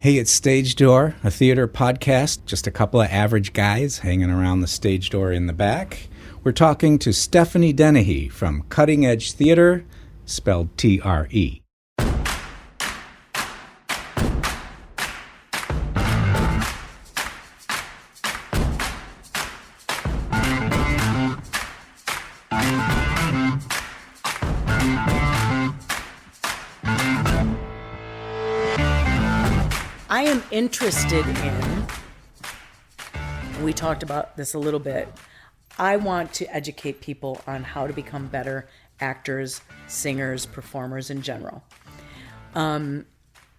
Hey, it's Stage Door, a theater podcast. Just a couple of average guys hanging around the stage door in the back. We're talking to Stephanie Dennehy from Cutting Edge Theater, spelled T-R-E. I am interested in, we talked about this a little bit, I want to educate people on how to become better actors, singers, performers in general. When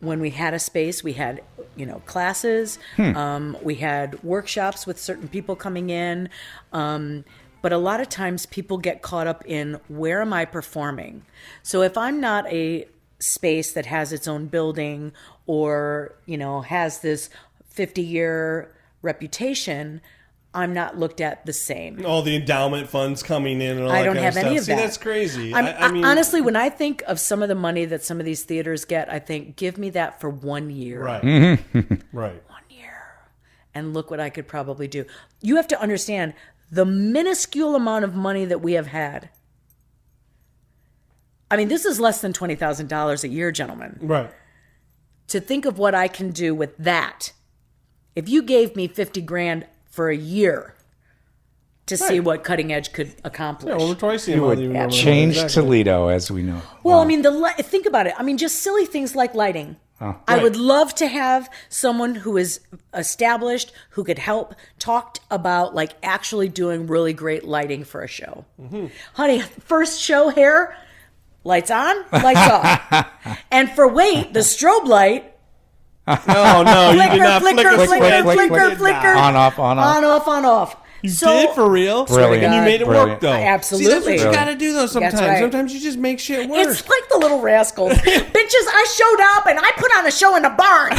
we had a space, we had, classes, we had workshops with certain people coming in, but a lot of times people get caught up in, where am I performing? So if I'm not a space that has its own building or, has this 50-year reputation, I'm not looked at the same. All the endowment funds coming in and all I that don't kind have of stuff. any of See, that. that's crazy. I mean, honestly, when I think of some of the money that some of these theaters get, I think, give me that for 1 year. Right. Right. 1 year. And look what I could probably do. You have to understand the minuscule amount of money that we have had. I mean, this is less than $20,000 a year, gentlemen. Right. To think of what I can do with that. If you gave me 50 grand for a year to see what Cutting Edge could accomplish. Yeah, well, we're twice the You amount. would change Toledo as we know. Well, I mean, think about it. I mean, just silly things like lighting. Oh. I would love to have someone who is established, who could help talk about like actually doing really great lighting for a show. Mm-hmm. Honey, first show here, lights on, lights off. And for wait, the strobe light. Oh, no, you did not flicker. On, off, on, off. On, off, on, off. You did for real? Brilliant. And you made it work, though. Absolutely. See, that's what you got to do, though, sometimes. That's right. Sometimes you just make shit work. It's like the Little Rascals. Bitches, I showed up and I put on a show in the barn.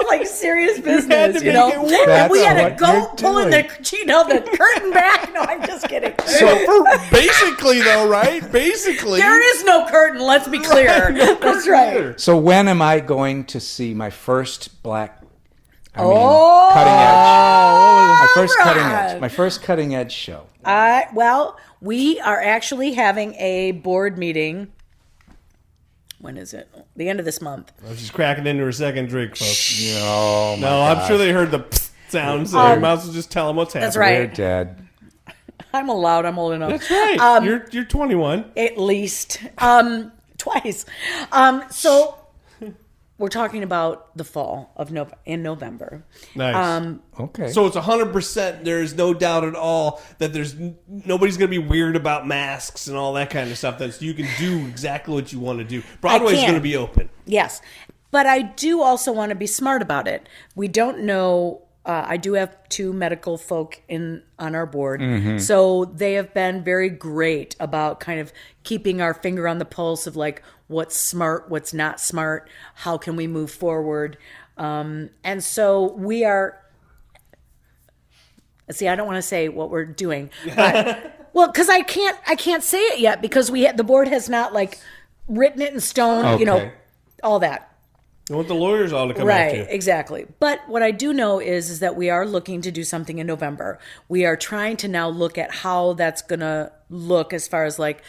Like serious business. to make it work. And we had a That's goat what pulling you're the curtain back. No, I'm just kidding. So, basically, though, right? Basically. There is no curtain, let's be clear. That's right. So when am I going to see my first cutting edge? My first cutting edge show. Well, we are actually having a board meeting. When is it? The end of this month. I was just cracking into her second drink, folks. Oh, my No, God. I'm sure they heard the sounds. So you might as well just tell them what's happening. That's right. We're dead. I'm allowed. I'm old enough. That's right. You're 21. At least. Twice. So we're talking about the fall of in November. Nice. Okay. So it's 100%. There's no doubt at all that nobody's going to be weird about masks and all that kind of stuff. That you can do exactly what you want to do. Broadway's going to be open. Yes. But I do also want to be smart about it. We don't know. I do have 2 medical folk on our board. Mm-hmm. So they have been very great about kind of keeping our finger on the pulse of like what's smart, what's not smart, how can we move forward. And so we are, see, I don't want to say what we're doing, but well, because I can't say it yet because the board has not like written it in stone, Okay. all that. You want the lawyers all to come after you. Right, exactly. But what I do know is that we are looking to do something in November. We are trying to now look at how that's going to look as far as like,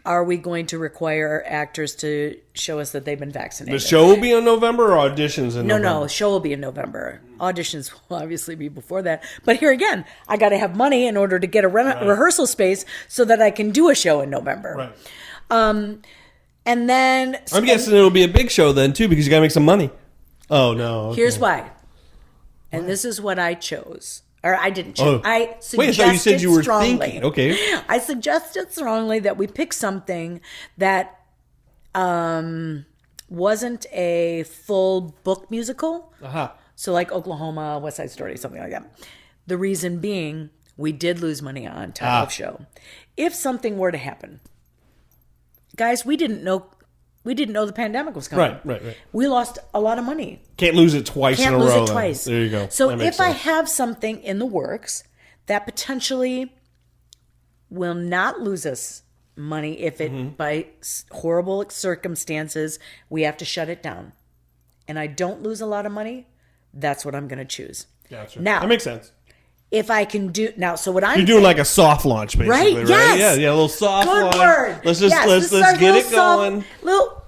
are we going to require actors to show us that they've been vaccinated? The show will be in November or auditions in November? No, show will be in November. Auditions will obviously be before that. But here again, I got to have money in order to get a rehearsal space so that I can do a show in November. Right. And then I'm guessing it'll be a big show then too because you got to make some money. Oh no. Okay. Here's why. And this is what I chose. Or I didn't choose. I suggested Wait, I thought you said you were strongly. thinking. Okay. I suggested strongly that we pick something that wasn't a full book musical. Uh-huh. So like Oklahoma, West Side Story, something like that. The reason being, we did lose money on title of show. If something were to happen, guys, we didn't know the pandemic was coming. Right. We lost a lot of money. Can't lose it twice in a row. Can't lose it twice. There you go. So if I have something in the works that potentially will not lose us money if it, by horrible circumstances, we have to shut it down. and I don't lose a lot of money, that's what I'm going to choose. Gotcha. Now, that makes sense. if I can do now, so what I'm You're doing like a soft launch, basically, right? Yes. Yeah, a little soft good launch. word. Let's just Yes, let's get it going. Little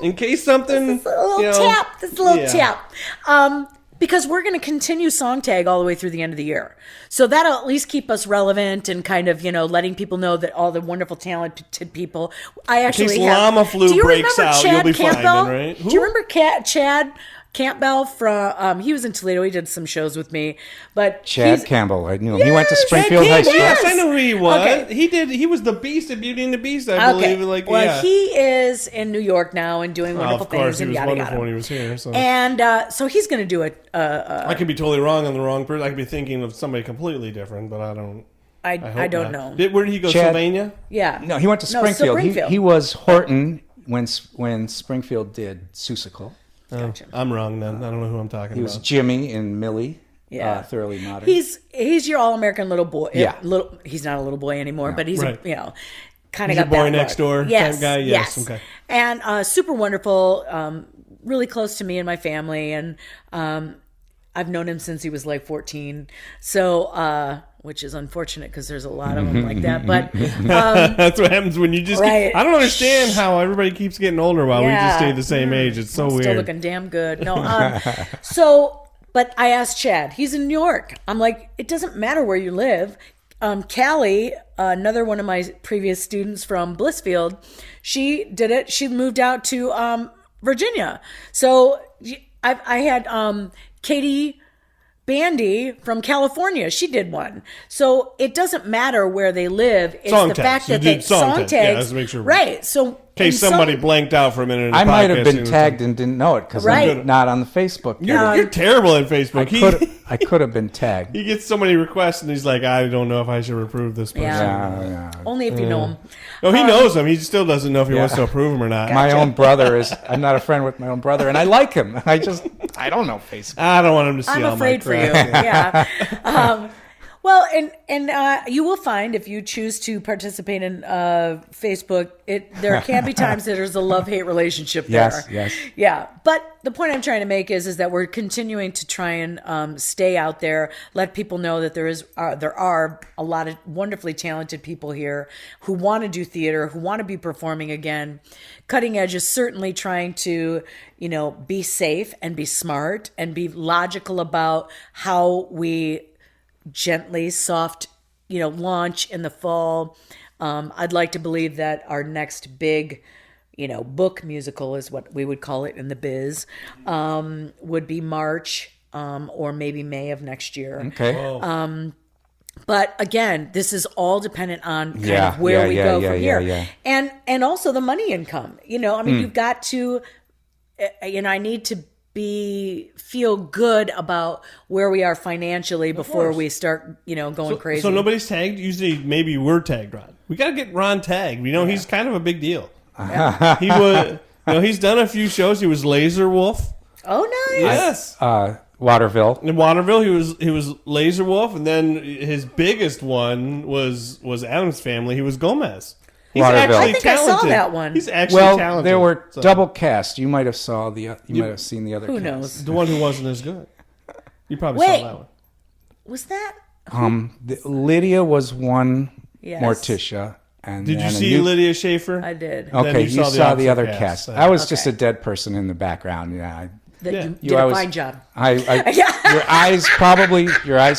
In case something, This is a little tap. This is a little tap. Because we're going to continue Song Tag all the way through the end of the year. So that'll at least keep us relevant and kind of, letting people know that all the wonderful, talented people. I actually in case llama flu do you breaks remember out, Chad you'll be fine Campbell? then, right? Do you remember Chad Campbell from, he was in Toledo. He did some shows with me. But Chad Campbell, I knew him. He went to Yes, Springfield High School. Yes, I know who he was. Okay. He was the Beast at Beauty and the Beast, I believe. He is in New York now and doing wonderful of course, things and he was yada wonderful yada. when he was here. So. And so he's going to do I could be totally wrong on the wrong person. I could be thinking of somebody completely different, but I don't. I hope don't not. know. Where did he go? Chad- Sylvania? Yeah. No, he went to Springfield. He was Horton when Springfield did Seussical. Gotcha. I'm wrong then. I don't know who I'm talking He was about. Jimmy in Millie. Yeah. Thoroughly Modern. He's your all American little boy. Yeah. He's not a little boy anymore, but he's Right. kind He's of a got boy that next look. door Yes, type guy? Yes, okay. And super wonderful, really close to me and my family, and I've known him since he was like 14. So, which is unfortunate because there's a lot of them like that. But that's what happens when you just. Right. I don't understand how everybody keeps getting older while we just stay the same age. It's so weird. Still looking damn good. No, so, but I asked Chad. He's in New York. I'm like, it doesn't matter where you live. Callie, another one of my previous students from Blissfield, she did it. She moved out to Virginia. So I had Katie Bandy from California. She did one. So it doesn't matter where they live. It's Song the tags. fact You that they did song song tags. tags. Yeah, let's make sure. Right. So In case somebody blanked out for a minute. In the I might have podcast, been tagged and didn't know it because Right. I'm not on the Facebook. You're terrible at Facebook. I could have been tagged. He gets so many requests and he's like, I don't know if I should approve this person. Yeah. Only if you know him. No, he knows him. He still doesn't know if he wants to approve him or not. My own brother is. I'm not a friend with my own brother, and I like him. I don't know Facebook. I don't want him to see I'm all my afraid for you. crap. Yeah. Well, and you will find if you choose to participate in Facebook, there can be times that there's a love-hate relationship there. Yes. Yeah. But the point I'm trying to make is that we're continuing to try and stay out there, let people know that there are a lot of wonderfully talented people here who want to do theater, who want to be performing again. Cutting Edge is certainly trying to, be safe and be smart and be logical about how we gently, soft, launch in the fall. I'd like to believe that our next big, book musical is what we would call it in the biz, would be March or maybe May of next year. Okay. But again, this is all dependent on kind of where we go from here. Yeah. And also the money income. You've got to, I need to feel good about where we are financially before we start, going crazy. So nobody's tagged? Usually maybe we're tagged, Ron. We got to get Ron tagged. He's kind of a big deal. He was, he's done a few shows. He was Laser Wolf. Oh, nice. Yes. Waterville. In Waterville, he was Laser Wolf, and then his biggest one was Addams Family. He was Gomez. He's Waterville. actually I think I saw talented. that one. He's actually talented. There were So, double cast. You might have might have seen the other. Who cast. knows? the one who wasn't as good. You probably saw that one. Was that? Lydia was one. Yes. Morticia. And Did you then see Lydia Schaefer? I did. Then Okay, you you saw saw the the other opposite cast. cast. I was just Okay. a dead person in the background. Yeah. You Yeah. did a fine job. Your eyes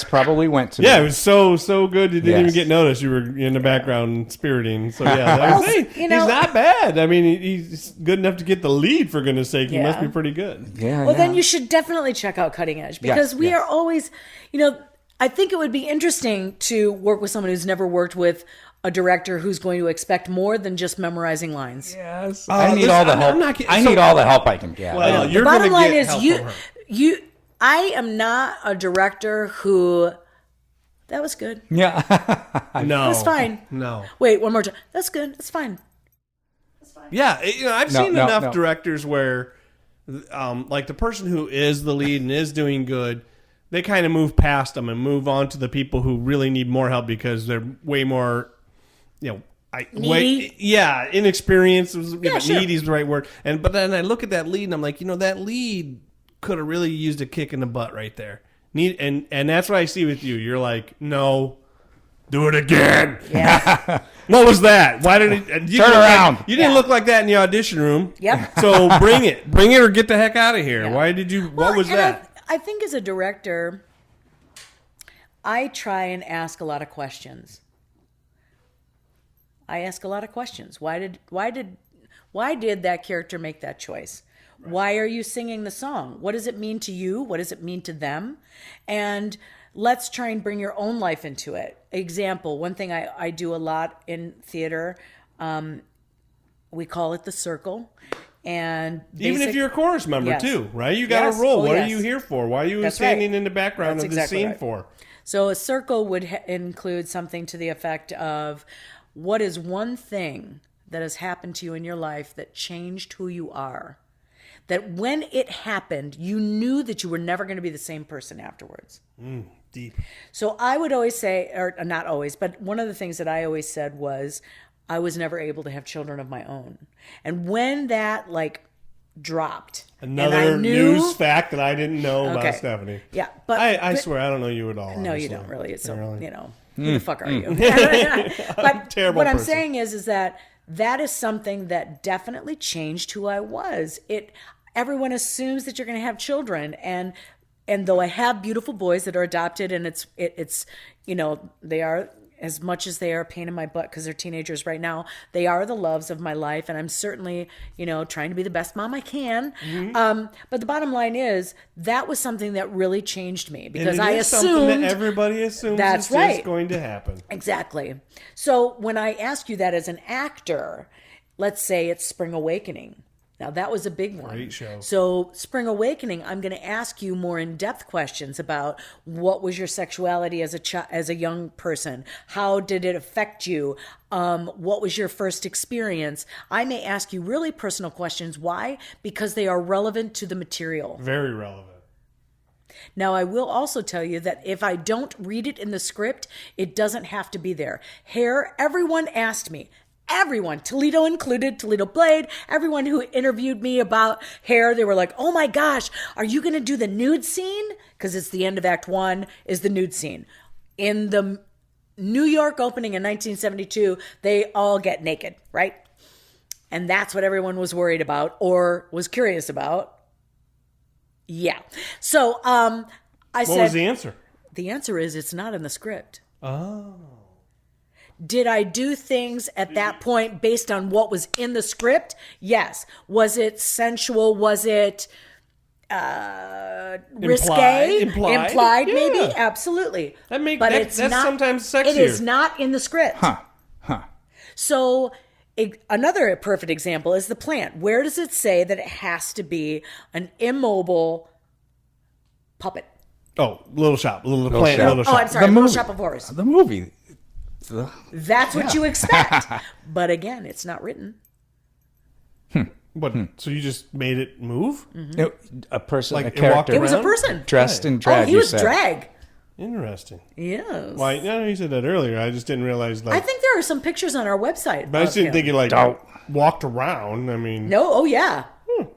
probably went to me. Yeah, it was so good you didn't even Yes. get noticed. You were in the background spiriting. So yeah, that was, hey, you know- he's not bad. I mean, he's good enough to get the lead, for goodness sake. He must Yeah. be pretty good. Yeah. Well, then you should definitely check out Cutting Edge because we yes. are always, I think it would be interesting to work with someone who's never worked with a director who's going to expect more than just memorizing lines. Yes. I need all the I'm help. not kidding. I So- need all the help I can get. Well, The you're bottom gonna line get is help you. from her. I am not a director who. That was good. yeah. No, That's fine. No. Wait, one more time. That's good. That's fine. Yeah, I've seen no, enough no. directors where, like the person who is the lead and is doing good, they kind of move past them and move on to the people who really need more help because they're way more, Needy? inexperienced. Yeah, sure. Needy is the right word. But then I look at that lead and I'm like, that lead could have really used a kick in the butt right there. And that's what I see with you. You're like, no, do it again. Yeah. What was that? Why did it? You Turn around. You didn't look like that in the audition room. Yep. So bring it or get the heck out of here. Yeah. Why did you? Well, What was and that? I think as a director, I try and ask a lot of questions. I ask a lot of questions. Why did that character make that choice? Right. Why are you singing the song? What does it mean to you? What does it mean to them? And let's try and bring your own life into it. Example, one thing I do a lot in theater, we call it the circle. And even if you're a chorus member yes. too, right? You got yes. a role. Oh, what yes. are you here for? Why are you That's standing right. in the background That's of exactly the scene right. for? So a circle would include something to the effect of, what is one thing that has happened to you in your life that changed who you are? That when it happened, you knew that you were never going to be the same person afterwards. Deep. So I would always say, or not always, but one of the things that I always said was, I was never able to have children of my own. And when that dropped, Another and I knew, news fact that I didn't know Okay. about Stephanie. Yeah, but I swear I don't know you at all. no, honestly. you don't really. It's so, Really? who the fuck are you? But Terrible what I'm person. saying is that is something that definitely changed who I was. Everyone assumes that you're going to have children, and though I have beautiful boys that are adopted, and it's they are, as much as they are a pain in my butt because they're teenagers right now, they are the loves of my life, and I'm certainly trying to be the best mom I can. Mm-hmm. But the bottom line is that was something that really changed me, because And I it is something assumed that everybody assumes that's is right. just going to happen. Exactly. So when I ask you that as an actor, let's say it's Spring Awakening. Now, that was a big one. Great show. So Spring Awakening, I'm going to ask you more in-depth questions about what was your sexuality as a young person? How did it affect you? What was your first experience? I may ask you really personal questions. Why? Because they are relevant to the material. Very relevant. Now, I will also tell you that if I don't read it in the script, it doesn't have to be there. Hair, everyone asked me. Everyone, Toledo included, Toledo Blade, everyone who interviewed me about hair, they were like, oh my gosh, are you going to do the nude scene? Because it's the end of Act 1 is the nude scene. In the New York opening in 1972, they all get naked, right? And that's what everyone was worried about or was curious about. Yeah. So I said... What was the answer? The answer is it's not in the script. Oh. Did I do things at that point based on what was in the script? Yes. Was it sensual? Was it risque? Implied, Yeah. maybe? Absolutely. That's sometimes sexier. It is not in the script. Huh. So another perfect example is the plant. Where does it say that it has to be an immobile puppet? Oh, Little Shop. Little Little Plant, Shop. Little Shop. Oh, I'm sorry. The Little movie. Shop of Horrors. The movie. That's what you expect. But again, it's not written. What? So you just made it move? A person, Like, a it character walked It was a Around? person. dressed in drag. Oh, he you was said. drag. Interesting. Yes. Why? I know you said that earlier. I just didn't realize. I think there are some pictures on our website. But I just of didn't him. think it Don't. walked around. I mean, No, oh yeah.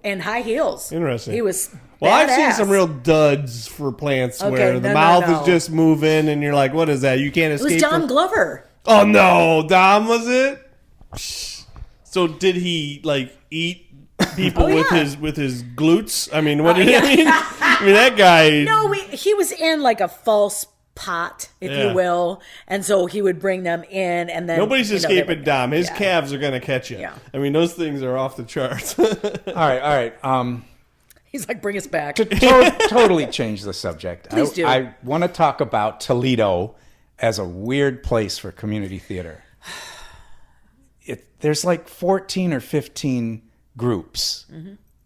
And high heels. Interesting. He was well, I've seen badass. some real duds for plants Okay, where the no, mouth no. is just moving, and you're like, "What is that? You can't It escape." was John from- Glover. Oh no, Dom was it? So did he eat people Oh, yeah. with his glutes? I mean, what did yeah. I mean? I mean that guy. No, he was in like a false pot, if Yeah. you will, and so he would bring them in, and then Nobody's they escaping would- Dom. His yeah. calves are gonna catch you. Yeah. I mean, those things are off the charts. All right. He's like, bring us back. To totally change the subject. Please do. I want to talk about Toledo as a weird place for community theater. There's like 14 or 15 groups,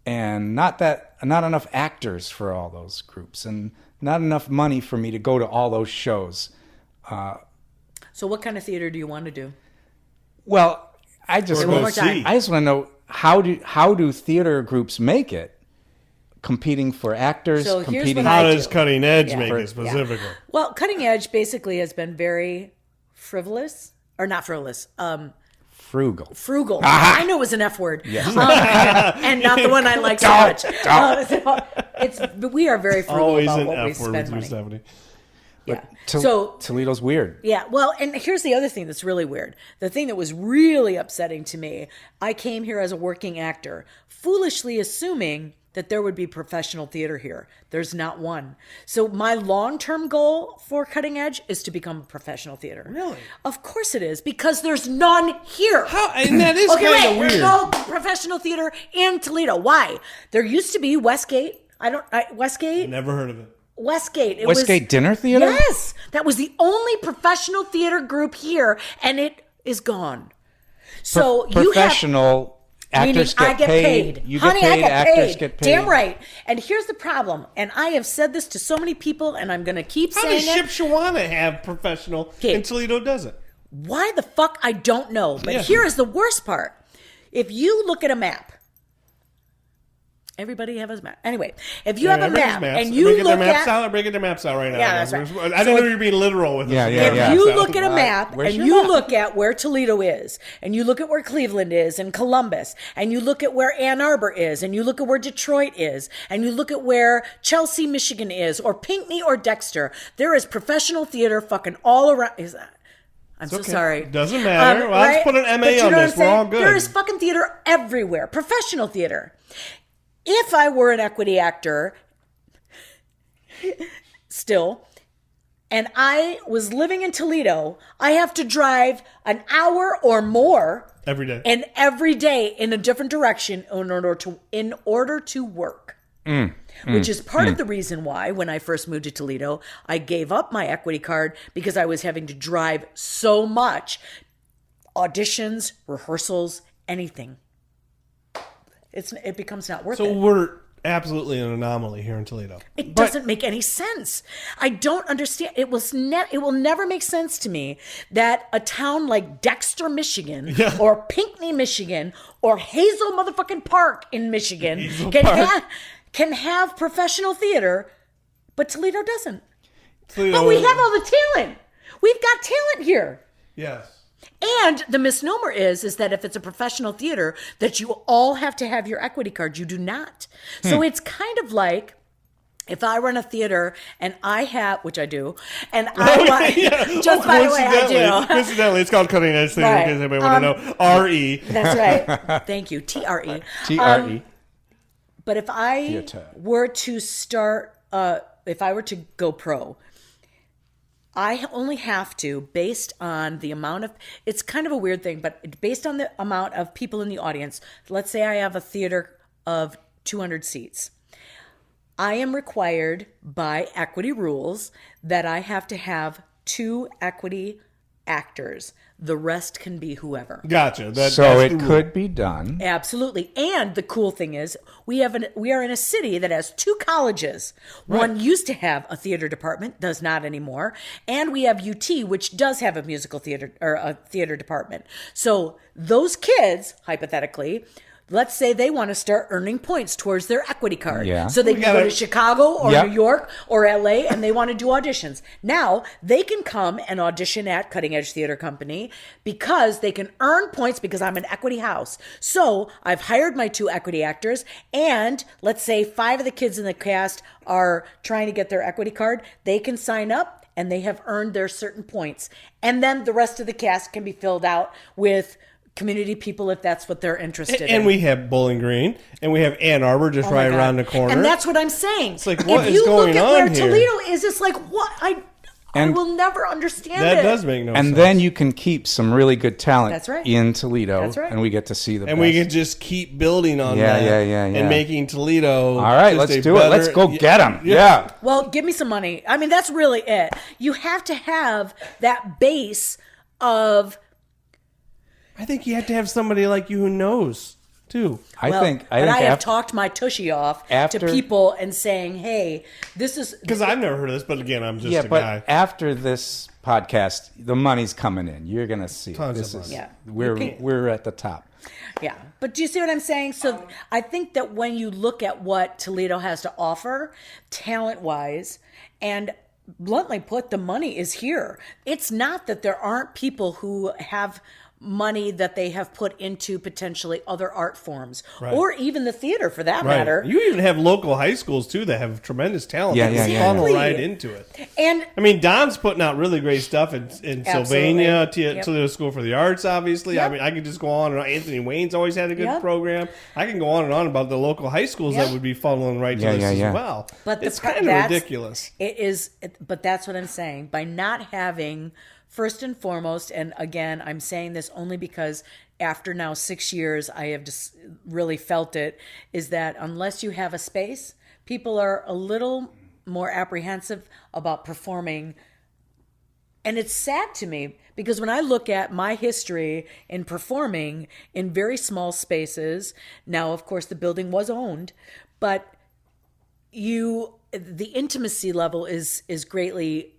and not enough actors for all those groups, and not enough money for me to go to all those shows. So what kind of theater do you want to do? Well, I just Say one more see. time. I just want to know how do theater groups make it? Competing for actors, So here's competing. what How I does do. Cutting Edge Yeah. make For- it specifically? Well, Cutting Edge basically has been very frivolous, or not frivolous, Frugal. Frugal. I knew it was an F word. Yes. And not the one I like so much. We are very frugal Always about an what we F word spend with money. you, Stephanie. Yeah. Toledo's weird. Yeah, well, and here's the other thing that's really weird. The thing that was really upsetting to me, I came here as a working actor, foolishly assuming that there would be professional theater here. There's not one. So my long-term goal for Cutting Edge is to become a professional theater. Really? Of course it is, because there's none here. How? And that is kind of weird. There's no professional theater in Toledo. Why? There used to be Westgate. Westgate? Never heard of it. Westgate. Westgate Dinner Theater? Yes. That was the only professional theater group here, and it is gone. So professional actors meaning get paid. You Honey, get paid. I get Actors paid. get paid. Damn right. And here's the problem, and I have said this to so many people, and I'm going to keep How saying does it. Shipshawana have professional and Toledo doesn't? Why the fuck? I don't know. But Yeah. here is the worst part. If you look at a map, everybody have a map. Anyway, if you have a map and you look at... Breaking their maps out right now. Yeah, that's right. I didn't know you were being literal with this. If you look at a map Where's and your you map? look at where Toledo is, and you look at where Cleveland is, and Columbus, and you look at where Ann Arbor is, and you look at where Detroit is, and you look at where Chelsea, Michigan is, or Pinckney or Dexter, there is professional theater fucking all around. I'm so sorry. Doesn't matter. Well, let's put an MA But you on know this. what I'm We're all saying? good. There is fucking theater everywhere. Professional theater. If I were an equity actor, still, and I was living in Toledo, I have to drive an hour or more Every day. and every day in a different direction in order to work. Which is part of the reason why, when I first moved to Toledo, I gave up my equity card because I was having to drive so much. Auditions, rehearsals, anything. It becomes not worth it. So we're absolutely an anomaly here in Toledo. It doesn't make any sense. I don't understand. It will never make sense to me that a town like Dexter, Michigan, or Pinckney, Michigan, or Hazel motherfucking Park in Michigan can have professional theater, but Toledo doesn't. But we have all the talent. We've got talent here. Yes. And the misnomer is that if it's a professional theater, that you all have to have your equity card. You do not. So it's kind of like if I run a theater and I have, which I do, and just by the way, I do. Coincidentally, it's called Cutting Edge Theater, in case anybody want to know. RE. That's right. Thank you. TRE. TRE. But if I were to start, if I were to go pro, I only have to, based on the amount of, it's kind of a weird thing, but based on the amount of people in the audience, let's say I have a theater of 200 seats. I am required by equity rules that I have to have 2 equity actors. The rest can be whoever. Gotcha. So it could be done. Absolutely. And the cool thing is we are in a city that has 2 colleges. One used to have a theater department, does not anymore. And we have UT, which does have a musical theater or a theater department. So those kids, hypothetically, let's say they want to start earning points towards their equity card. Yeah. So they can go to Chicago or New York or LA and they want to do auditions. Now they can come and audition at Cutting Edge Theater Company because they can earn points because I'm an equity house. So I've hired my 2 equity actors, and let's say 5 of the kids in the cast are trying to get their equity card. They can sign up and they have earned their certain points. And then the rest of the cast can be filled out with community people if that's what they're interested in. And we have Bowling Green, and we have Ann Arbor just right around the corner. And that's what I'm saying. It's like, what is going on here? If you look at where Toledo is, it's like, what? I will never understand that it. That does make no sense. And then you can keep some really good talent in Toledo. That's right. And we get to see the best. And we can just keep building on that. Yeah. And making Toledo. All right, let's do it. Let's go get them. Yeah. Well, give me some money. I mean, that's really it. You have to have that base of... I think you have to have somebody like you who knows, too. I think I have talked my tushy off to people and saying, hey, this is... Because I've never heard of this, but again, I'm just a guy. But after this podcast, the money's coming in. You're going to see. Tons of money. We're at the top. Yeah. But do you see what I'm saying? So I think that when you look at what Toledo has to offer, talent-wise, and bluntly put, the money is here. It's not that there aren't people who have money that they have put into potentially other art forms, Right. or even the theater for that matter. You even have local high schools too that have tremendous talent. Yeah, that yeah. funnel Exactly. right into it. And I mean, Don's putting out really great stuff in Sylvania, Yep. Toledo School for the Arts, obviously. Yep. I mean, I could just go on and on. Anthony Wayne's always had a good Yep. program. I can go on and on about the local high schools Yep. that would be funneling right to Yeah, this yeah, as yeah. well. But it's kind of ridiculous. But that's what I'm saying. By not having, first and foremost, and again, I'm saying this only because after now 6 years, I have just really felt it, is that unless you have a space, people are a little more apprehensive about performing. And it's sad to me because when I look at my history in performing in very small spaces, now, of course, the building was owned, but the intimacy level is greatly,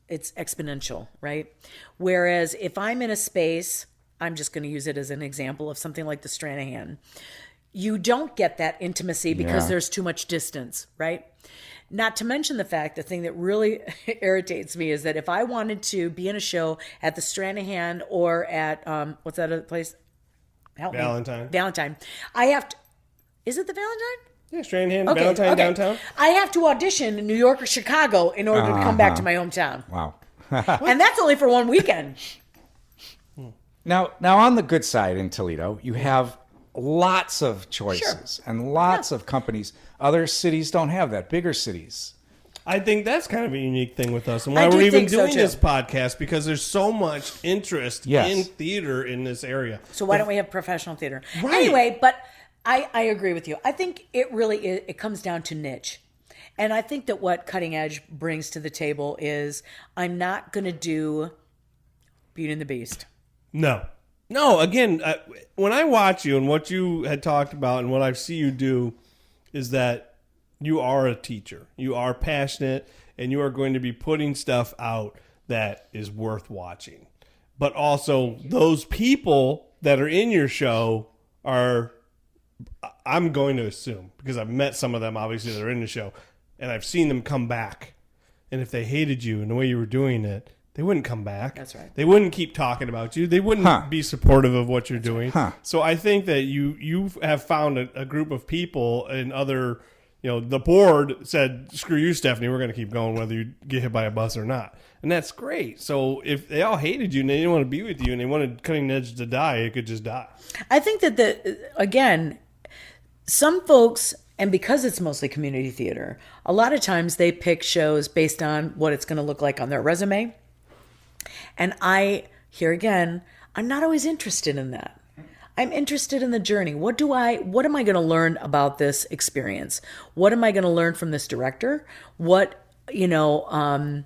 it's exponential, right? Whereas if I'm in a space, I'm just going to use it as an example of something like the Stranahan, you don't get that intimacy because there's too much distance, right? Not to mention the fact, the thing that really irritates me is that if I wanted to be in a show at the Stranahan or at, what's that other place? Help me. Valentine. I have to, is it the Valentine? Yeah, Stranahan, Valentine, downtown. I have to audition in New York or Chicago in order to come back to my hometown. Wow. And that's only for one weekend. Now on the good side in Toledo, you have lots of choices and lots of companies. Other cities don't have that, bigger cities. I think that's kind of a unique thing with us, and why I do we're even think so, doing too. this podcast, because there's so much interest Yes. in theater in this area. So why don't we have professional theater? Right. Anyway, but I agree with you. I think it really is, it comes down to niche. And I think that what Cutting Edge brings to the table is I'm not going to do Beauty and the Beast. No. Again, when I watch you and what you had talked about and what I see you do is that you are a teacher. You are passionate, and you are going to be putting stuff out that is worth watching. But also, those people that are in your show are, I'm going to assume, because I've met some of them, obviously, that are in the show, and I've seen them come back. And if they hated you and the way you were doing it, they wouldn't come back. That's right. They wouldn't keep talking about you. They wouldn't be supportive of what you're doing. So I think that you have found a group of people and other, the board said, screw you, Stephanie, we're going to keep going whether you get hit by a bus or not. And that's great. So if they all hated you and they didn't want to be with you and they wanted Cutting Edge to die, it could just die. I think that again, some folks, and because it's mostly community theater, a lot of times they pick shows based on what it's going to look like on their resume. And here again, I'm not always interested in that. I'm interested in the journey. What am I going to learn about this experience? What am I going to learn from this director? And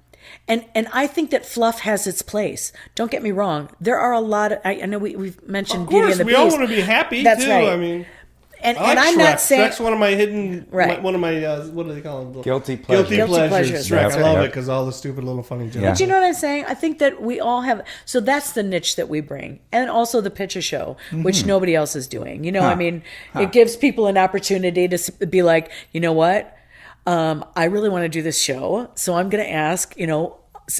I think that fluff has its place. Don't get me wrong. There are a lot of, I know we've mentioned Beauty and the Beast. We all want to be happy, That's too. right. I mean, and I like I'm Shrek. not saying Shrek's one of my hidden, Right. one of my, what do they call them? Guilty pleasures. Guilty pleasures. Shrek. Yep, I love yep. it because all the stupid little funny jokes. Yeah. But you know what I'm saying? I think that we all have. So that's the niche that we bring, and also the picture show, which nobody else is doing. I mean, it gives people an opportunity to be like, you know what? I really want to do this show, so I'm going to ask,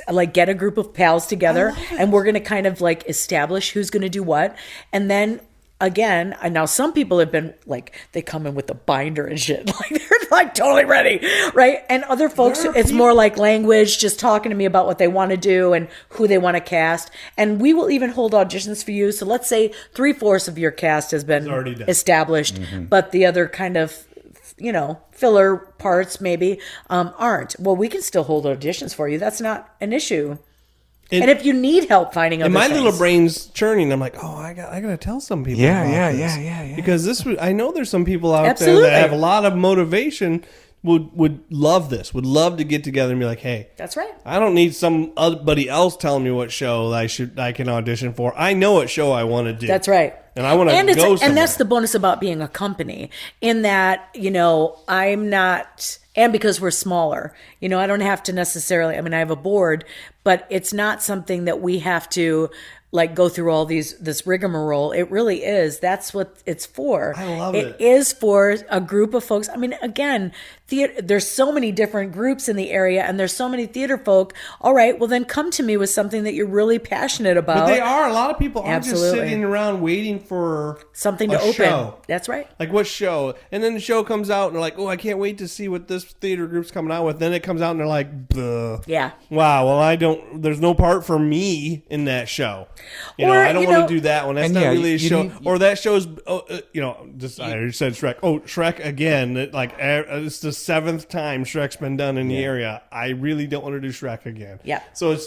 like get a group of pals together, and we're going to kind of like establish who's going to do what, and then. Again, and now some people have been like, they come in with the binder and shit. Like they're like totally ready, right? And other folks, it's more like language, just talking to me about what they want to do and who they want to cast. And we will even hold auditions for you. So let's say 3/4 of your cast has been established, but the other kind of, filler parts maybe aren't. Well, we can still hold auditions for you. That's not an issue. And if you need help finding other and my things. little brain's churning. I'm like, I got to tell some people. about this. Because I know there's some people out there that have a lot of motivation. Would love this. Would love to get together and be like, hey, that's right. I don't need somebody else telling me what show I can audition for. I know what show I want to do. That's right. And I want to go somewhere. And that's the bonus about being a company in that, I'm not, and because we're smaller, I don't have to necessarily, I have a board, but it's not something that we have to like go through all this rigmarole. It really is. That's what it's for. I love it. It is for a group of folks. I mean, again, there's so many different groups in the area, and there's so many theater folk. All right, well then come to me with something that you're really passionate about. But they are. A lot of people aren't just Absolutely. sitting around waiting for Something to a open. show. That's right. Like what show? And then the show comes out and they're like, oh, I can't wait to see what this theater group's coming out with. Then it comes out and they're like, bleh. Yeah. Wow, well, there's no part for me in that show. I don't want to do that one. That's not really a show. Or that show's, just I already said Shrek. Oh, Shrek again. It's the 7th time Shrek's been done in the area. I really don't want to do Shrek again. Yeah. So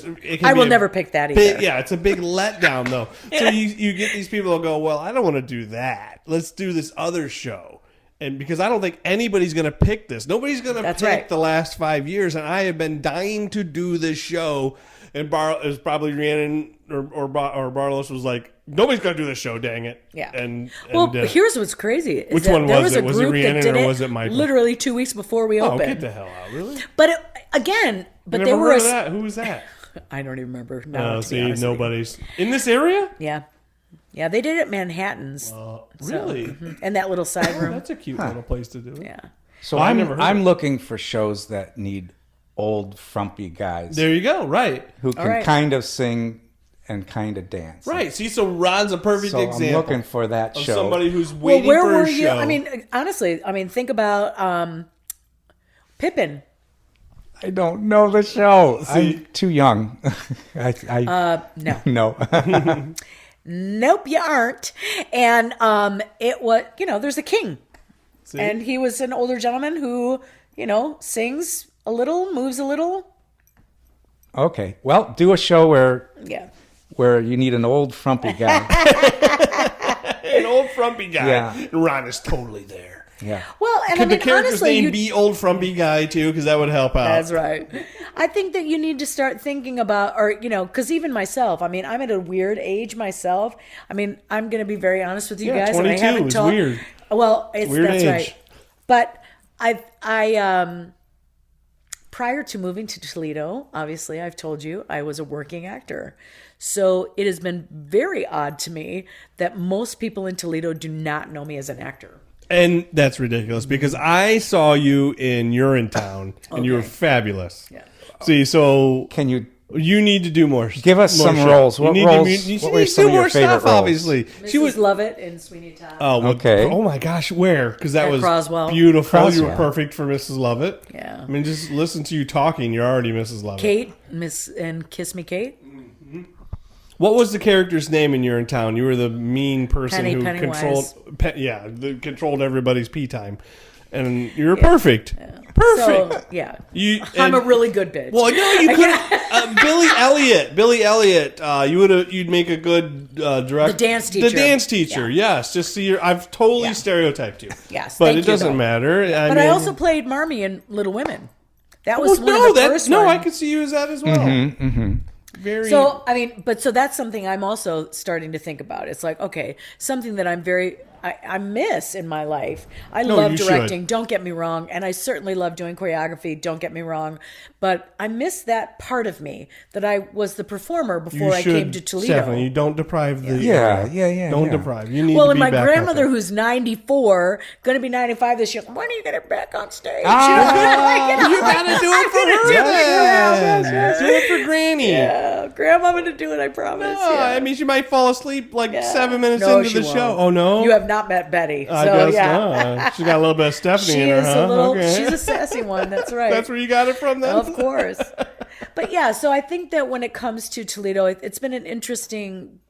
I will never pick that either. It's a big letdown though. So you get these people who go, well, I don't want to do that. Let's do this other show. And because I don't think anybody's going to pick this. Nobody's going to pick the last 5 years. And I have been dying to do this show. And it was probably Rhiannon or Barlos was like, nobody's going to do this show, dang it. Yeah. And here's what's crazy. Which one was it? Was it Rhiannon or was it Michael? Literally 2 weeks before we opened. Oh, get the hell out. Really? But they were heard of that. Who was that? I don't even remember. No, see, nobody's in this area? Yeah. Yeah, they did it at Manhattan's. Really? And that little side room. That's a cute little place to do it. Yeah. So I'm looking for shows that need old frumpy guys. There you go. Right. Who can kind of sing and kind of dance. Right. See, so Ron's a perfect example. I'm looking for that of show. Somebody who's waiting for a show. Where were you? I mean, honestly, think about Pippin. I don't know the show. I'm too young. No. No. Nope, you aren't. And it was, there's a king. See? And he was an older gentleman who, sings a little, moves a little. Okay. Well, do a show where you need an old frumpy guy. An old frumpy guy. Yeah. And Ron is totally there. Yeah. Well, and Could the character's honestly, name be old frumpy guy too? Because that would help out. That's right. I think that you need to start thinking about, because even myself, I'm at a weird age myself. I'm going to be very honest with you guys. 22 and I haven't is talked. Weird. Well, Weird that's age. right. But I prior to moving to Toledo, obviously, I've told you I was a working actor. So it has been very odd to me that most people in Toledo do not know me as an actor. And that's ridiculous because I saw you in Urinetown and you were fabulous. Yeah. See, so Can you need to do more. give us some roles? What roles? You What need were to some do of your more favorite stuff, roles? obviously. Mrs. Lovett in Sweeney Todd. Oh, well, Okay. Oh my gosh, where? Because that At was Croswell. beautiful. You were Croswell. perfect for Mrs. Lovett. Yeah. Just listen to you talking. You're already Mrs. Lovett. Kate, and Kiss Me Kate. What was the character's name in Urinetown? You were the mean person who Pennywise. controlled everybody's pee time, and you were perfect. Yeah. Perfect. So, I'm a really good bitch. Well, no, you could. Billy Elliot. You'd make a good director. The dance teacher. The dance teacher. Yeah. Yes. Just see, I've totally stereotyped you. Yes, but thank it doesn't you, though. matter. I also played Marmee in Little Women. That was one of the first No, ones. I could see you as that as well. Very. So, so that's something I'm also starting to think about. It's like, okay, something that I miss in my life. I love directing, don't get me wrong. And I certainly love doing choreography, don't get me wrong. But I miss that part of me that I was the performer before I came to Toledo. Stephanie, you don't deprive the... Yeah. Don't deprive. You need well, to and be my back grandmother, out there. who's 94, going to be 95 this year, when are you going to back on stage? You gotta do it for her then. Do it for Granny. Yeah, Grandma, I'm going to do it, I promise. Oh, yeah. I mean, she might fall asleep 7 minutes No, into she the won't. show. Oh, no? You have not met Betty. I So, guess yeah. not. She's got a little bit of Stephanie She in her, is huh? a little, Okay. she's a sassy one. That's right. That's where you got it from then? Of course. But yeah, so I think that when it comes to Toledo, it's been an interesting,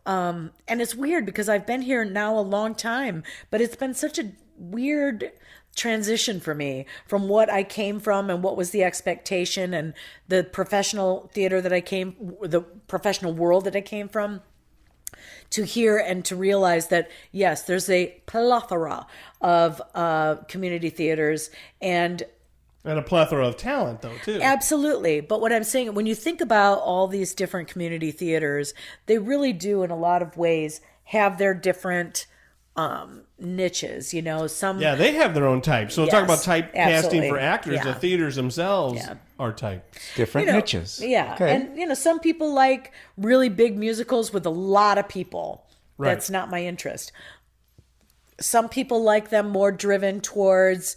and it's weird because I've been here now a long time, but it's been such a weird transition for me from what I came from and what was the expectation and the professional theater that the professional world that I came from, to hear and to realize that, yes, there's a plethora of community theaters and a plethora of talent, though, too. absolutely. But what I'm saying, when you think about all these different community theaters, they really do, in a lot of ways, have their different niches, some. Yeah, they have their own type. So talk about type casting for actors. Yeah. The theaters themselves are type. Different niches. Yeah. Okay. And, some people like really big musicals with a lot of people. Right. That's not my interest. Some people like them more driven towards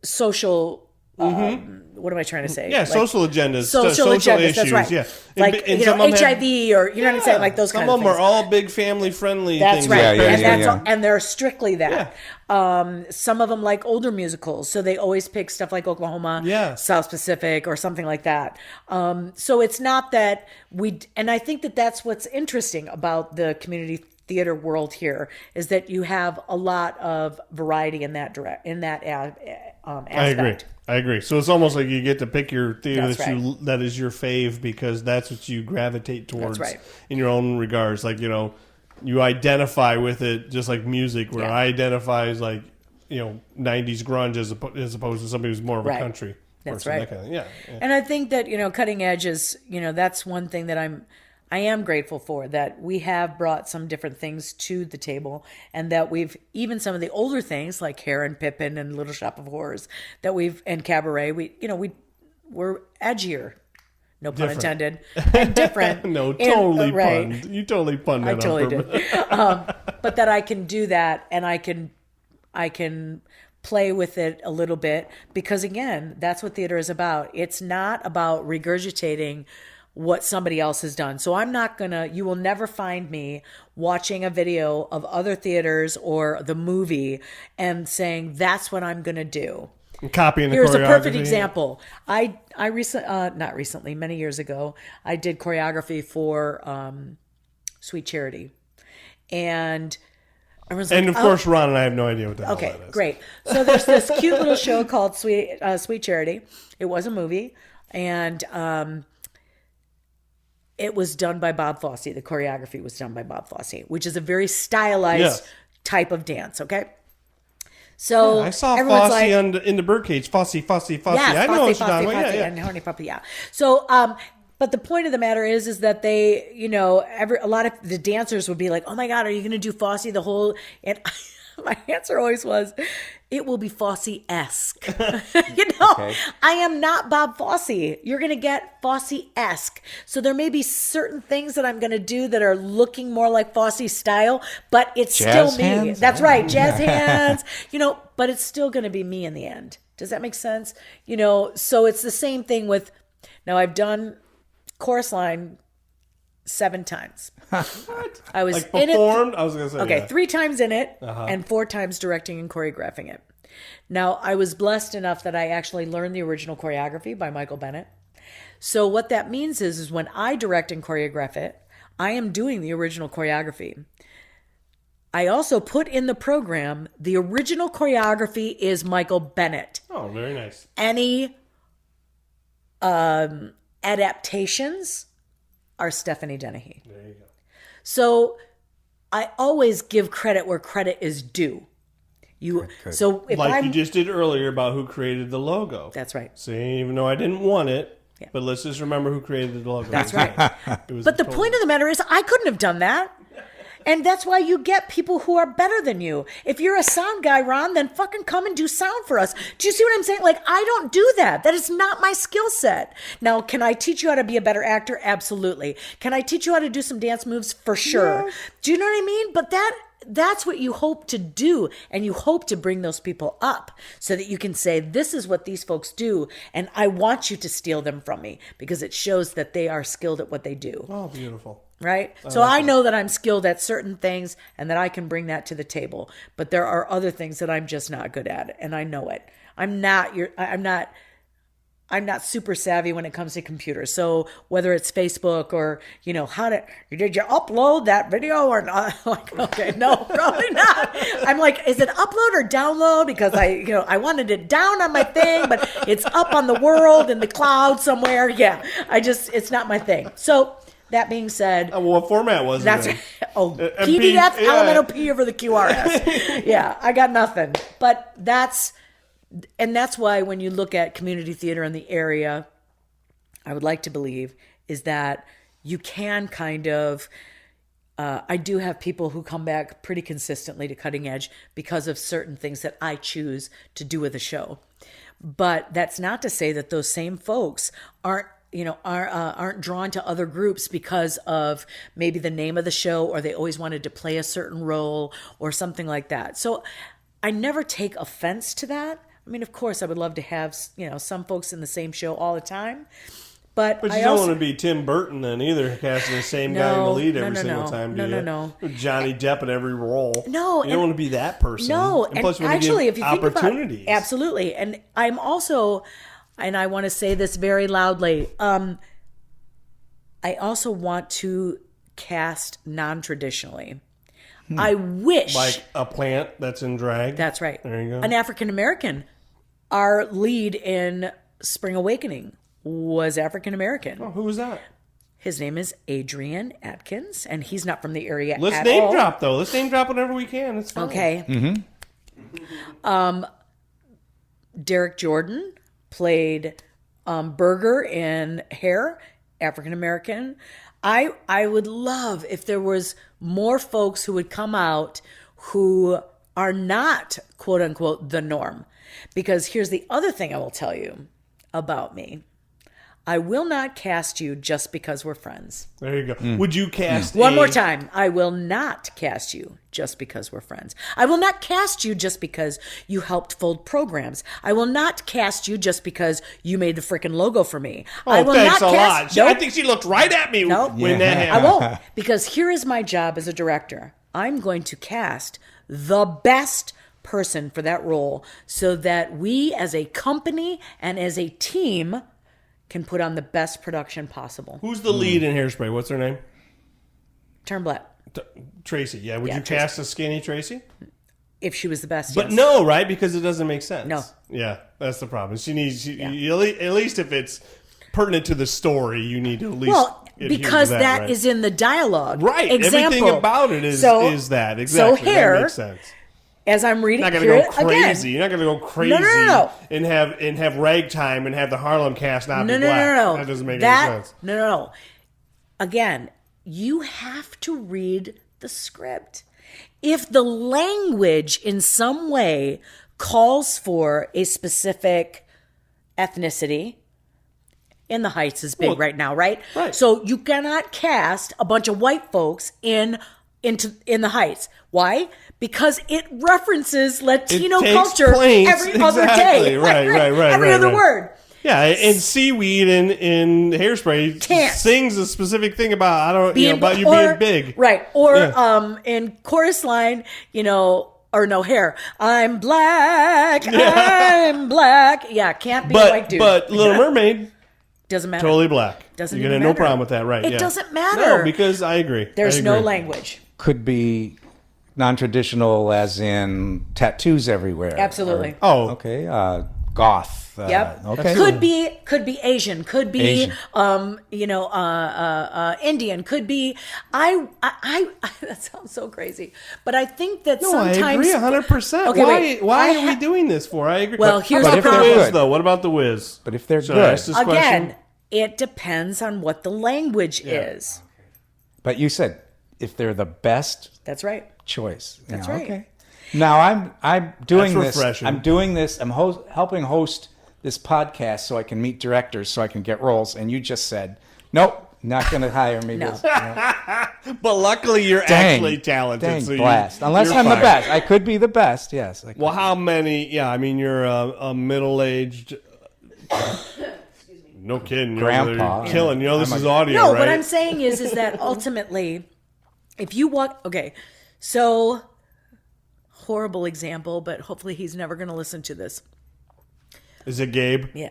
social. What am I trying to say? Yeah, social agendas, social agendas. issues. That's right. Yeah, Like HIV or you know what I'm saying, like those kind of things. Some of them are all big family friendly. That's things. right, Yeah. and they're strictly that. Some of them like older musicals, so they always pick stuff like Oklahoma, South Pacific, or something like that. So it's not that and I think that that's what's interesting about the community theater world here is that you have a lot of variety in that aspect. I agree. So it's almost like you get to pick your theater That's that is your fave because that's what you gravitate towards That's right. in your own regards. Like, you identify with it just like music, where I identify as like, 90s grunge as opposed to somebody who's more of a country That's person. right. That kind of thing. Yeah. And I think that, Cutting Edge is, that's one thing that I am grateful for, that we have brought some different things to the table, and that we've, even some of the older things like Hare and Pippin and Little Shop of Horrors and Cabaret, we're edgier, no pun intended, and different. No, totally right. punned. You totally punned that I totally on purpose. did. But that I can do that, and I can play with it a little bit, because again, that's what theater is about. It's not about regurgitating what somebody else has done. So you will never find me watching a video of other theaters or the movie and saying, that's what I'm going to do. And copying the Here's a perfect choreography. example. Not recently, many years ago, I did choreography for Sweet Charity. And everyone's like, of course, Ron and I have no idea what the hell that is. Okay, great. So there's this cute little show called Sweet Charity. It was a movie, and it was done by Bob Fosse. The choreography was done by Bob Fosse, which is a very stylized type of dance, okay? So I saw everyone's Fosse like, in the Birdcage. Fosse. Yes, I know what you're talking about. and Honey Puppy, So, but the point of the matter is that they, a lot of the dancers would be like, "Oh my God, are you going to do Fosse the whole?" And my answer always was, "It will be Fosse-esque." Okay. I am not Bob Fosse. You're going to get Fosse-esque. So there may be certain things that I'm going to do that are looking more like Fosse style, but it's Jazz still me. hands? That's right, jazz hands. But it's still going to be me in the end. Does that make sense? So it's the same thing with. Now I've done Chorus Line 7 times. What? I was like in it. performed? I was going to say. Okay, 3 times in it and 4 times directing and choreographing it. Now, I was blessed enough that I actually learned the original choreography by Michael Bennett. So what that means is when I direct and choreograph it, I am doing the original choreography. I also put in the program, the original choreography is Michael Bennett. Oh, very nice. Any adaptations are Stephanie Dennehy. There you go. So I always give credit where credit is due. So if you just did earlier about who created the logo. That's right. See, even though I didn't want it, but let's just remember who created the logo. That's right. But the point of the matter is I couldn't have done that. And that's why you get people who are better than you. If you're a sound guy, Ron, then fucking come and do sound for us. Do you see what I'm saying? Like, I don't do that. That is not my skill set. Now, can I teach you how to be a better actor? Absolutely. Can I teach you how to do some dance moves? For sure. Yes. Do you know what I mean? But that's what you hope to do. And you hope to bring those people up so that you can say, this is what these folks do. And I want you to steal them from me because it shows that they are skilled at what they do. Oh, beautiful. Right? So I know that I'm skilled at certain things and that I can bring that to the table. But there are other things that I'm just not good at. And I know it. I'm not super savvy when it comes to computers. So whether it's Facebook or, did you upload that video or not? Like, okay, no, probably not. I'm like, is it upload or download? Because I wanted it down on my thing, but it's up on the world in the cloud somewhere. Yeah, it's not my thing. So that being said, what format was it? That's PDF, Elemental P over the QRS. Yeah, I got nothing. But that's why when you look at community theater in the area, I would like to believe is that you can kind of I do have people who come back pretty consistently to Cutting Edge because of certain things that I choose to do with the show. But that's not to say that those same folks aren't drawn to other groups because of maybe the name of the show, or they always wanted to play a certain role or something like that. So I never take offense to that. I mean, of course, I would love to have, some folks in the same show all the time. But you don't want to be Tim Burton then either, casting the same guy in the lead every single time, do you? No. Johnny Depp in every role. No. You don't want to be that person. No. And plus, and when actually, you if you give think opportunities. about it, absolutely. And I'm also, and I want to say this very loudly, I also want to cast non-traditionally. I wish. Like a plant that's in drag. That's right. There you go. An African-American. Our lead in Spring Awakening was African-American. Oh, who was that? His name is Adrian Atkins, and he's not from the area Let's at name all. drop, though. Let's name drop whenever we can. It's fine. Okay. Derek Jordan played Burger in Hair, African-American. I would love if there was more folks who would come out who are not, quote unquote, the norm. Because here's the other thing I will tell you about me. I will not cast you just because we're friends. There you go. Would you cast One more time. I will not cast you just because we're friends. I will not cast you just because you helped fold programs. I will not cast you just because you made the freaking logo for me. Oh, I will thanks not a cast, lot. Nope. I think she looked right at me Nope. when that I happened. won't, because here is my job as a director. I'm going to cast the best person for that role so that we as a company and as a team can put on the best production possible. Who's the lead in Hairspray? What's her name? Turnblad. Tracy. Yeah. Would Yeah, you cast a skinny Tracy? If she was the best, But yes. no, right? Because it doesn't make sense. No. Yeah, that's the problem. She needs, at least if it's pertinent to the story, you need to at least adhere because to that right? is in the dialogue. Right. Example. Everything about it is that. Exactly. So Hair, that makes sense. as I'm reading, You're not going to go crazy. Again, You're not going to go crazy No. and have ragtime and have the Harlem cast not be black. No. That doesn't make any sense. No. Again, you have to read the script. If the language in some way calls for a specific ethnicity, in the Heights is big right now, right? Right. So you cannot cast a bunch of white folks in the Heights. Why? Because it references Latino culture every other day. Right. Every other word. Yeah, and Seaweed in Hairspray Can't. sings a specific thing about you being big. Right. Or in Chorus Line, or no, Hair. I'm black. I'm black. Yeah, can't be a white dude. But Little Mermaid, doesn't matter. totally black. Doesn't You're even gonna have no matter. problem with that, right? It yeah. doesn't matter. No, because I agree. There's I no agree. language. Could be non-traditional as in tattoos everywhere. Absolutely. Oh, Okay. Goth. Yep. Okay. Could be Asian. Could be Asian. Indian. Could be I that sounds so crazy. But I think that no, I sometimes agree 100%. Okay, wait. Why are we doing this for? I agree. Well, here's what the about the problem. Wiz, though? What about the Wiz? But if they're Should I good. ask this Again, question? it depends on what the language is. But you said if they're the best That's right. choice. That's right. Okay. Now I'm doing That's this. refreshing. I'm doing this. I'm helping host this podcast so I can meet directors so I can get roles. And you just said, nope, not going to hire me. No. But luckily, you're actually talented. Dang, so blast. Unless you're I'm fine. the best. I could be the best. Yes. I could. Well, how many? Yeah, I mean, you're a middle-aged. No kidding, you're Grandpa. killing. This is audio, No, right? what I'm saying is that ultimately, if you walk, okay, so horrible example, but hopefully he's never going to listen to this. Is it Gabe? Yeah.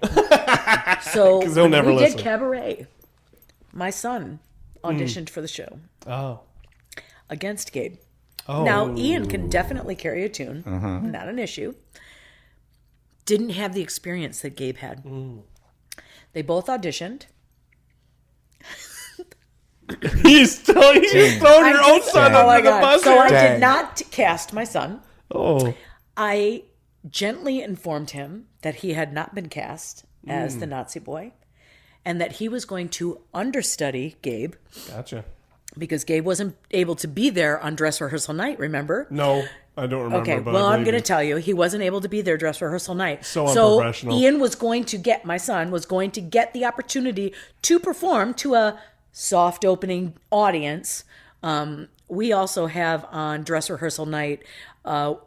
So 'Cause he'll when never we listen. did Cabaret, my son auditioned for the show Oh. against Gabe. Oh. Now, Ian can definitely carry a tune, not an issue. Didn't have the experience that Gabe had. They both auditioned. He's throwing your own son Oh my under the God. bus. So I Dang. did not cast my son. Oh. I gently informed him that he had not been cast as the Nazi boy and that he was going to understudy Gabe Gotcha. because Gabe wasn't able to be there on dress rehearsal night, remember? No, I don't remember. Okay, but well, I'm going to you. tell you, he wasn't able to be there dress rehearsal night. So unprofessional. Ian was going to get, my son was going to get the opportunity to perform to a soft opening audience. We also have on dress rehearsal night,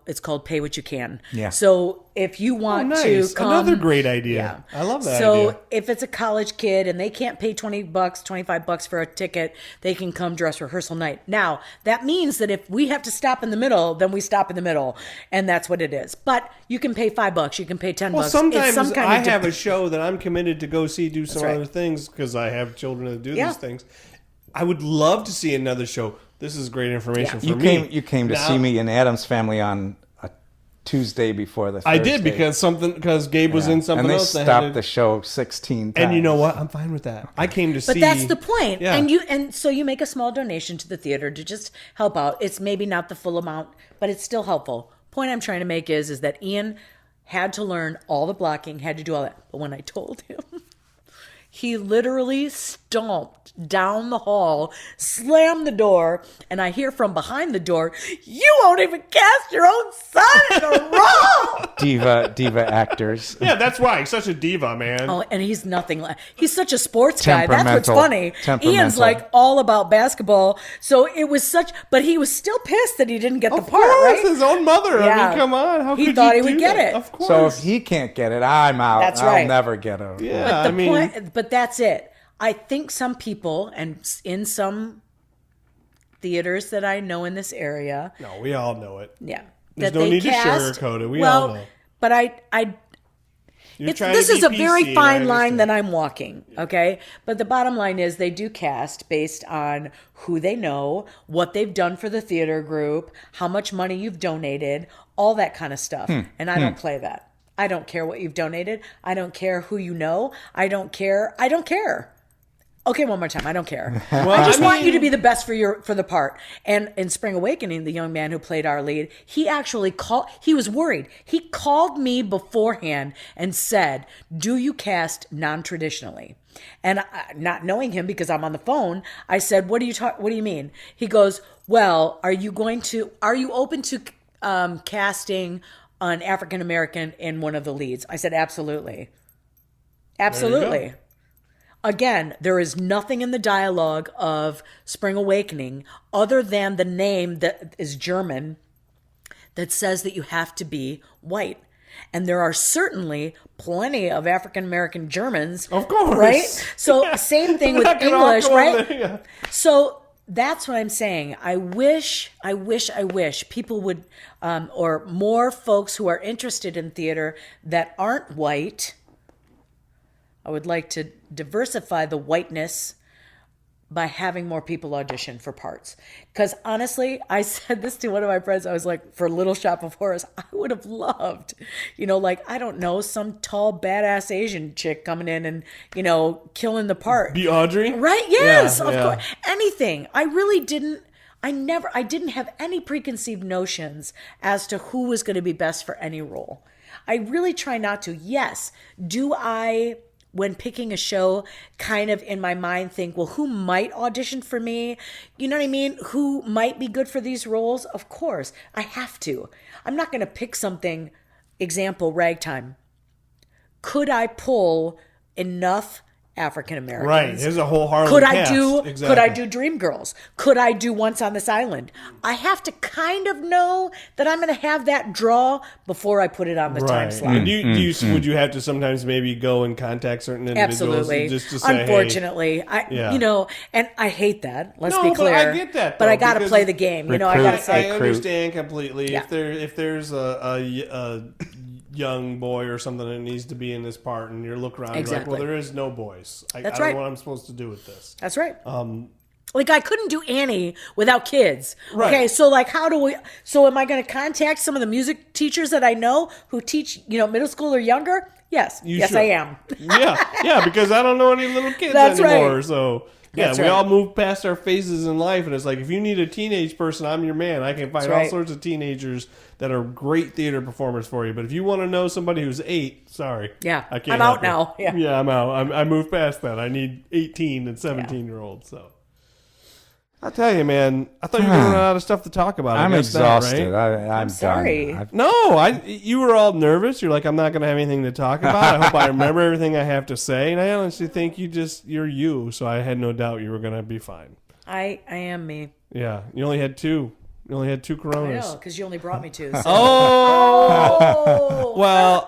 it's called Pay What You Can. Yeah. So if you want nice. to come... Another great idea. Yeah. I love that so idea. if it's a college kid and they can't pay $20, $25 for a ticket, they can come dress rehearsal night. Now, that means that if we have to stop in the middle, then we stop in the middle. And that's what it is. But you can pay $5, you can pay $10. Well, It's sometimes some kind I of have a show that I'm committed to go see, do some right. other things because I have children that do Yeah. these things. I would love to see another show. This is great information for me. You came to Now- see me in Adam's Family on a Tuesday before the Thursday. I did because Gabe was in something and they else. that stopped had the show 16 times. And you know what? I'm fine with that. I came to see. But that's the point. Yeah. And so you make a small donation to the theater to just help out. It's maybe not the full amount, but it's still helpful. Point I'm trying to make is that Ian had to learn all the blocking, had to do all that. But when I told him, he literally stomped down the hall, slammed the door, and I hear from behind the door, "You won't even cast your own son in a role!" Diva actors. Yeah, that's why. He's such a diva, man. Oh, and he's nothing like... He's such a sports guy. That's what's funny. Temperamental. Ian's like all about basketball. So it was such... But he was still pissed that he didn't get the Of part, course, right? his own mother. I Yeah. mean, come on. How He could thought you he would do get that? it. Of course. So if he can't get it, I'm out. That's I'll right. never get it. yeah, The I mean, point, but that's it. I think some people, and in some theaters that I know in this area, no, we all know it. yeah, There's that no they need to cast, sugarcoat it. We all know. But You're trying this to is be a very PC, and I fine line understand. that I'm walking, okay? But the bottom line is they do cast based on who they know, what they've done for the theater group, how much money you've donated, all that kind of stuff. And I don't play that. I don't care what you've donated. I don't care who you know. I don't care. I don't care. Okay, one more time. I don't care. I just want you to be the best for the part. And in Spring Awakening, the young man who played our lead, he actually called. He was worried. He called me beforehand and said, "Do you cast non-traditionally?" And not knowing him because I'm on the phone, I said, "What do you mean?" He goes, "Well, are you open to casting an African American in one of the leads?" I said, "Absolutely, absolutely." Again, there is nothing in the dialogue of Spring Awakening other than the name that is German that says that you have to be white. And there are certainly plenty of African American Germans. Of course. Right? So same thing with Not gonna all English, go right? there, yeah. So that's what I'm saying. I wish people would, or more folks who are interested in theater that aren't white. I would like to diversify the whiteness by having more people audition for parts. Because honestly, I said this to one of my friends. I was like, for Little Shop of Horrors, I would have loved, I don't know, some tall, badass Asian chick coming in and, killing the part. Be Audrey? Right? Yes, Yeah, of yeah. course. Anything. I didn't have any preconceived notions as to who was going to be best for any role. I really try not to. Yes. Do I, when picking a show, kind of in my mind think, well, who might audition for me? You know what I mean? Who might be good for these roles? Of course. I have to. I'm not going to pick something, example, Ragtime. Could I pull enough African Americans? Right. Here's a whole Harlem Could cast. Could I do Dreamgirls? Could I do Once on This Island? I have to kind of know that I'm going to have that draw before I put it on the time Right. slot. And would you have to sometimes maybe go and contact certain individuals? Absolutely. Just to say, Unfortunately, Yeah. and I hate that. Let's No, be but clear. I get that, but though, I got to because play the game. I got to I say, understand completely. Yeah. If there's a young boy or something that needs to be in this part, and you look around, you're like, Exactly. well, there is no boys. I That's don't right. know what I'm supposed to do with this. that's right. Like I couldn't do Annie without kids. Right. Okay, so am I going to contact some of the music teachers that I know who teach, middle school or younger? Yes. Yes, should. I am. yeah, because I don't know any little kids That's anymore. right. So That's we right. all move past our phases in life, and it's like if you need a teenage person, I'm your man. I can find That's all right. sorts of teenagers that are great theater performers for you. But if you want to know somebody who's 8, sorry, Yeah, I can't. I'm out help you. now. Yeah. I'm out. I moved past that. I need 18 and 17-year-olds. So I'll tell you, man. I thought you were running out of stuff to talk about. I'm exhausted. Right? I'm sorry. done. No, you were all nervous. You're like, I'm not going to have anything to talk about. I hope I remember everything I have to say. And I honestly think you're you. So I had no doubt you were going to be fine. I am me. Yeah. You only had two. You only had 2 Coronas. I know, because you only brought me 2. So. Oh! Well,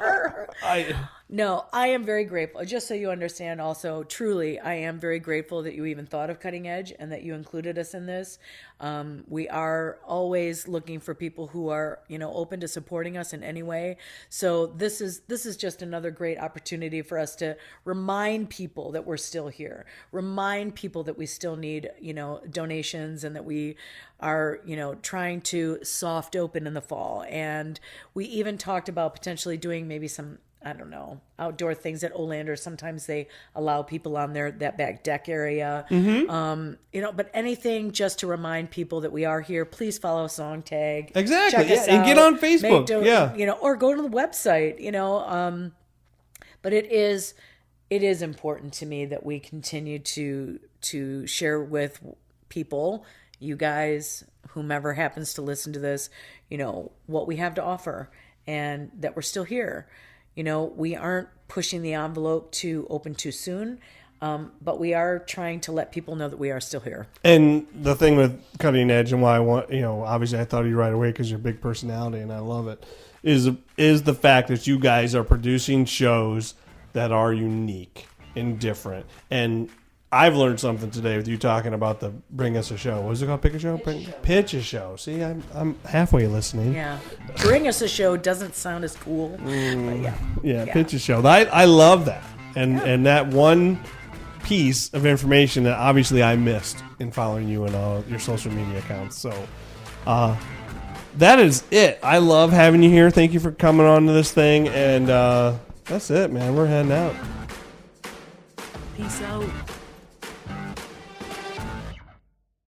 No, I am very grateful. Just so you understand also, truly, I am very grateful that you even thought of Cutting Edge and that you included us in this. We are always looking for people who are, open to supporting us in any way. So this is just another great opportunity for us to remind people that we're still here. Remind people that we still need, donations, and that we are, trying to soft open in the fall. And we even talked about potentially doing maybe some, I don't know, outdoor things at Olander. Sometimes they allow people on that back deck area. But anything just to remind people that we are here. Please follow Song Tag. Exactly. Check us and out. get on Facebook. Or go to the website, but it is important to me that we continue to share with people, you guys, whomever happens to listen to this, what we have to offer, and that we're still here. We aren't pushing the envelope to open too soon, but we are trying to let people know that we are still here. And the thing with Cutting Edge and why I want, obviously I thought of you right away because you're a big personality and I love it, is the fact that you guys are producing shows that are unique and different. And I've learned something today with you talking about the Bring Us a Show. What was it called? Pick a Show? Pitch a Show. See, I'm halfway listening. Yeah. Bring Us a Show doesn't sound as cool. But yeah, Pitch a Show. I love that. And that one piece of information that obviously I missed in following you and all your social media accounts. So that is it. I love having you here. Thank you for coming on to this thing. And that's it, man. We're heading out. Peace out.